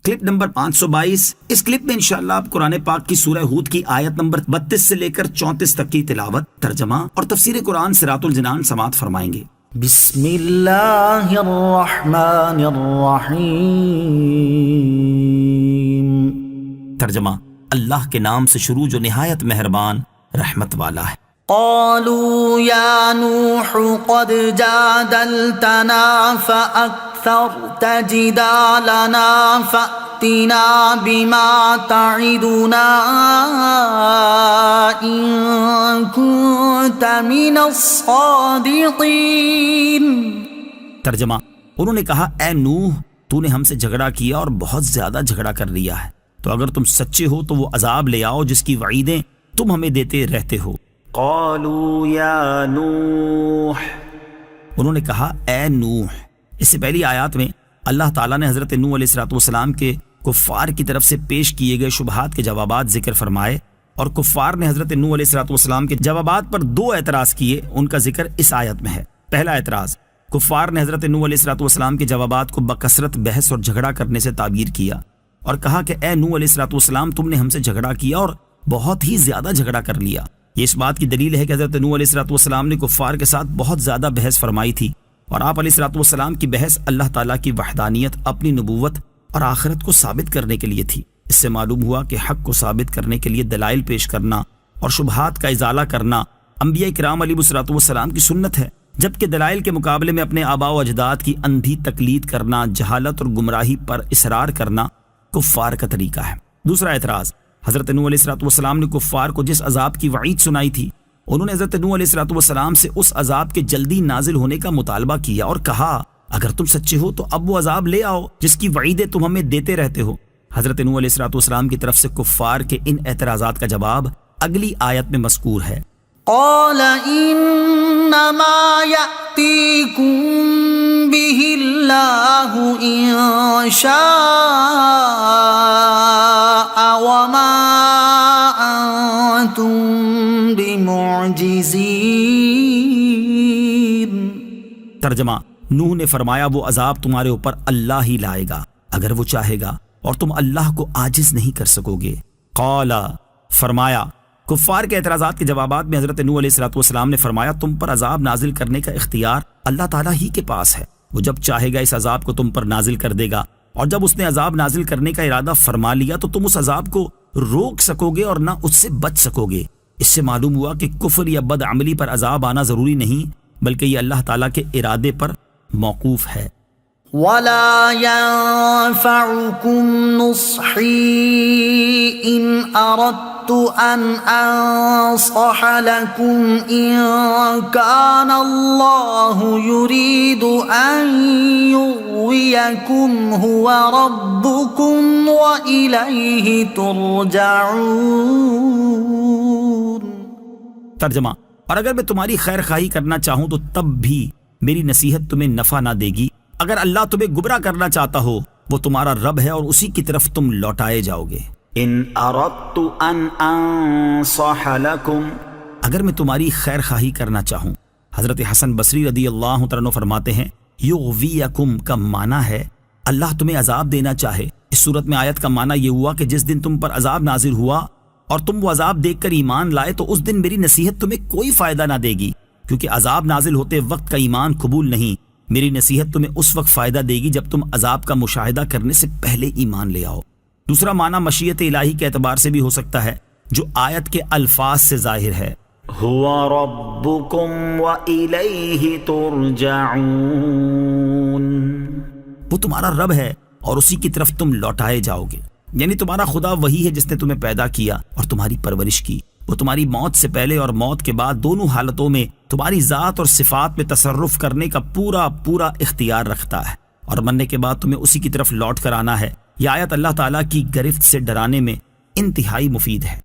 Clip number 522۔ اس clip میں انشاءاللہ آپ قرآن پاک کی سورہ ہود کی آیت نمبر 32 سے لے کر 34 تک کی تلاوت، ترجمہ اور تفسیر قرآن صراط الجنان سماعت فرمائیں گے۔ بسم اللہ الرحمن الرحیم۔ ترجمہ، اللہ کے نام سے شروع جو نہایت مہربان رحمت والا ہے۔ قالوا یا نوح قد جادلتنا فأکثرت جدالنا فأتنا بما تعدنا إن كنت من الصادقین۔ ترجمہ، انہوں نے کہا اے نوح، تو نے ہم سے جھگڑا کیا اور بہت زیادہ جھگڑا کر لیا ہے، تو اگر تم سچے ہو تو وہ عذاب لے آؤ جس کی وعیدیں تم ہمیں دیتے رہتے ہو۔ قالوا یا نوح، انہوں نے کہا اے نوح۔ اس سے پہلی آیات میں اللہ تعالیٰ نے حضرت نوح علیہ السلام کے کفار کی طرف سے پیش کیے گئے شبہات کے جوابات ذکر فرمائے، اور کفار نے حضرت نوح علیہ السلام کے جوابات پر 2 اعتراض کیے، ان کا ذکر اس آیت میں ہے۔ پہلا اعتراض، کفار نے حضرت نوح علیہ السلام کے جوابات کو بکثرت بحث اور جھگڑا کرنے سے تعبیر کیا اور کہا کہ اے نوح علیہ السلام، تم نے ہم سے جھگڑا کیا اور بہت ہی زیادہ جھگڑا کر لیا۔ یہ اس بات کی دلیل ہے کہ حضرت نوح علیہ السلام نے کفار کے ساتھ بہت زیادہ بحث فرمائی تھی، اور آپ علیہ السلام کی بحث اللہ تعالیٰ کی وحدانیت، اپنی نبوت اور آخرت کو ثابت کرنے کے لیے تھی۔ اس سے معلوم ہوا کہ حق کو ثابت کرنے کے لیے دلائل پیش کرنا اور شبہات کا ازالہ کرنا انبیاء کرام علیہ السلام کی سنت ہے، جبکہ دلائل کے مقابلے میں اپنے آباء و اجداد کی اندھی تقلید کرنا، جہالت اور گمراہی پر اصرار کرنا کفار کا طریقہ ہے۔ دوسرا اعتراض، حضرت نوح علیہ السلام نے کفار کو جس عذاب کی وعید سنائی تھی، انہوں نے حضرت نوح علیہ السلام سے اس عذاب کے جلدی نازل ہونے کا مطالبہ کیا اور کہا اگر تم سچے ہو تو اب وہ عذاب لے آؤ جس کی وعیدیں تم ہمیں دیتے رہتے ہو۔ حضرت نوح علیہ السلام کی طرف سے کفار کے ان اعتراضات کا جواب اگلی آیت میں مذکور ہے۔ قال انما یأتیکم به اللہ ان شاء وما انتم بمعجزین۔ ترجمہ، نوح نے فرمایا وہ عذاب تمہارے اوپر اللہ ہی لائے گا اگر وہ چاہے گا، اور تم اللہ کو عاجز نہیں کر سکو گے۔ قال، فرمایا، کفار کے اعتراضات کے جوابات میں حضرت نوح علیہ السلام نے فرمایا تم پر عذاب نازل کرنے کا اختیار اللہ تعالیٰ ہی کے پاس ہے، وہ جب چاہے گا اس عذاب کو تم پر نازل کر دے گا، اور جب اس نے عذاب نازل کرنے کا ارادہ فرما لیا تو تم اس عذاب کو روک سکو گے اور نہ اس سے بچ سکو گے۔ اس سے معلوم ہوا کہ کفر یا بد عملی پر عذاب آنا ضروری نہیں، بلکہ یہ اللہ تعالیٰ کے ارادے پر موقوف ہے۔ وَلَا يَنفَعُكُمْ نُصْحِي إِنْ أَرَدْتُ أَنْ أَنصَحَ لَكُمْ إِنْ كَانَ اللَّهُ يُرِيدُ أَنْ يُغْوِيَكُمْ هُوَ رَبُّكُمْ وَإِلَيْهِ تُرْجَعُونَ۔ ترجمہ، اور اگر میں تمہاری خیر خواہی کرنا چاہوں تو تب بھی میری نصیحت تمہیں نفع نہ دے گی۔ اگر اللہ تمہیں گمراہ کرنا چاہتا ہو وہ تمہارا رب ہے اور اسی کی طرف تم لوٹائے جاؤ گے۔ ان اردت ان انصح لکم، اگر میں تمہاری خیر خواہی کرنا چاہوں۔ حضرت حسن بصری رضی اللہ تعالیٰ عنہ فرماتے ہیں یغویکم کا معنی ہے اللہ تمہیں عذاب دینا چاہے۔ اس صورت میں آیت کا معنی یہ ہوا کہ جس دن تم پر عذاب نازل ہوا اور تم وہ عذاب دیکھ کر ایمان لائے تو اس دن میری نصیحت تمہیں کوئی فائدہ نہ دے گی، کیونکہ عذاب نازل ہوتے وقت کا ایمان قبول نہیں۔ میری نصیحت تمہیں اس وقت فائدہ دے گی جب تم عذاب کا مشاہدہ کرنے سے پہلے ایمان لے آؤ۔ دوسرا معنی مشیت الہی کے اعتبار سے بھی ہو سکتا ہے جو آیت کے الفاظ سے ظاہر ہے، هو ربکم وإلیہ ترجعون، وہ تمہارا رب ہے اور اسی کی طرف تم لوٹائے جاؤ گے۔ یعنی تمہارا خدا وہی ہے جس نے تمہیں پیدا کیا اور تمہاری پرورش کی۔ وہ تمہاری موت سے پہلے اور موت کے بعد دونوں حالتوں میں تمہاری ذات اور صفات میں تصرف کرنے کا پورا اختیار رکھتا ہے، اور مرنے کے بعد تمہیں اسی کی طرف لوٹ کر آنا ہے۔ یہ آیت اللہ تعالیٰ کی گرفت سے ڈرانے میں انتہائی مفید ہے۔